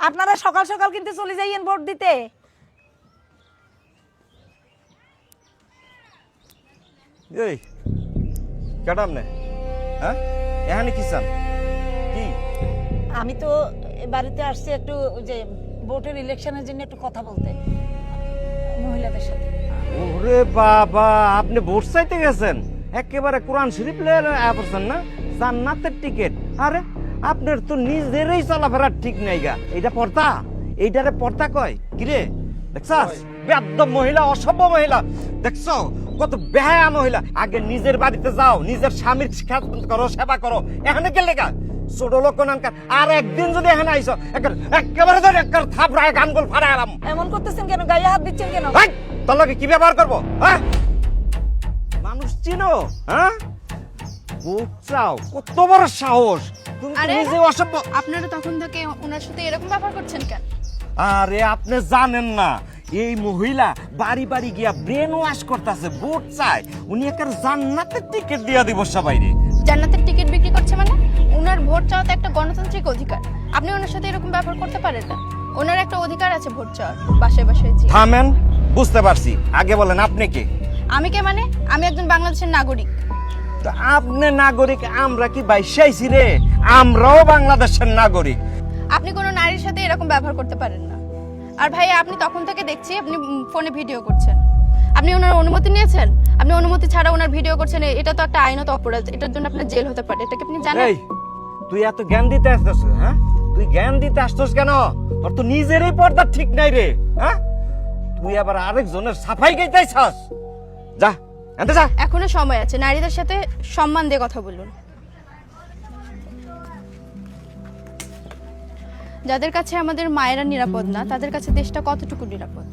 আপনারা সকাল সকাল কিন্তু চলে যাইয়েন ভোট দিতে। এই কেডাম নে হ্যাঁ এখানে কি চান কি? আমি তো এ বাড়িতে আসছি একটু ওই যে ভোটের ইলেকশনের জন্য একটু কথা বলতে মহিলাদের সাথে। ওরে বাবা, আপনি ভোট চাইতে গেছেন? একেবারে কোরআন শরীফ লয়ে পড়ছেন না? জান্নাতের টিকিট। আরে আপনার তো নিজেরই চলাফেরা ঠিক নাই গা। এইটা পর্দা, এইটারে পর্দা কয় কিরে? দেখছাস বেয়াদব মহিলা, অসভ্য মহিলা। দেখছো কত বেহায়া মহিলা। আগে নিজের বাড়িতে যাও, নিজের স্বামীর খেদমত করো, সেবা করো। এখানে কে লেখা ছোট লোক নানকার। আর একদিন যদি এখানে আইসো একেবারে ধরে একেবারে থাপড়ায় গানগুল ফাড়াইলাম। এমন করতেছেন কেন? গায়ে হাত দিচ্ছেন কেন? তোর লগে কি ব্যবহার করবো? হ্যাঁ মানুষ চিনো? হ্যাঁ ভোট চাও, কত বড় সাহস! তুমি তো আরে নিজে অসভ্য। আপনারা তখন থেকে ওনার সাথে এরকম ব্যবহার করছেন কেন? আরে আপনি জানেন না এই মহিলা বাড়ি বাড়ি গিয়া ব্রেন ওয়াশ করতেছে, ভোট চায়। উনি একটা জান্নাতের টিকিট দিয়া দিব সবাইরে। জান্নাতের টিকিট বিক্রি করছে মানে? ওনার ভোট চাওয়া তো একটা গণতান্ত্রিক অধিকার। আপনি ওনার সাথে এরকম ব্যবহার করতে পারেন না। ওনার একটা অধিকার আছে ভোট চাওয়ার, বাসায় বাসায় জি। থামেন, বুঝতে পারছি। আগে বলেন আপনি কে? আমি কে মানে? আমি একজন বাংলাদেশের নাগরিক। তো আপনি নাগরিক, আমরা কি বাইশাইছি রে? আমরাও বাংলাদেশের নাগরিক। আপনি কোনো নারীর সাথে এরকম ব্যবহার করতে পারেন না। আর ভাইয়া, আপনি তখন থেকে দেখছি আপনি ফোনে ভিডিও করছেন। আপনি ওনার অনুমতি নিয়েছেন? আপনি অনুমতি ছাড়া ওনার ভিডিও করছেন, এটা তো একটা আইনত অপরাধ। এটার জন্য আপনার জেল হতে পারে। এটা কি আপনি জানেন? এই তুই এত জ্ঞান দিতে আসছিস? হ্যাঁ তুই জ্ঞান দিতে আসছিস কেন? তোর তো নিজেরই পর্দা ঠিক নাই রে। হ্যাঁ তুই আবার আরেকজনের সাফাই গাইতেছস। যা এতে যা। এখনো সময় আছে, নারীদের সাথে সম্মান দিয়ে কথা বলুন। যাদের কাছে আমাদের মায়েরা নিরাপদ না, তাদের কাছে দেশটা কতটুকু নিরাপদ?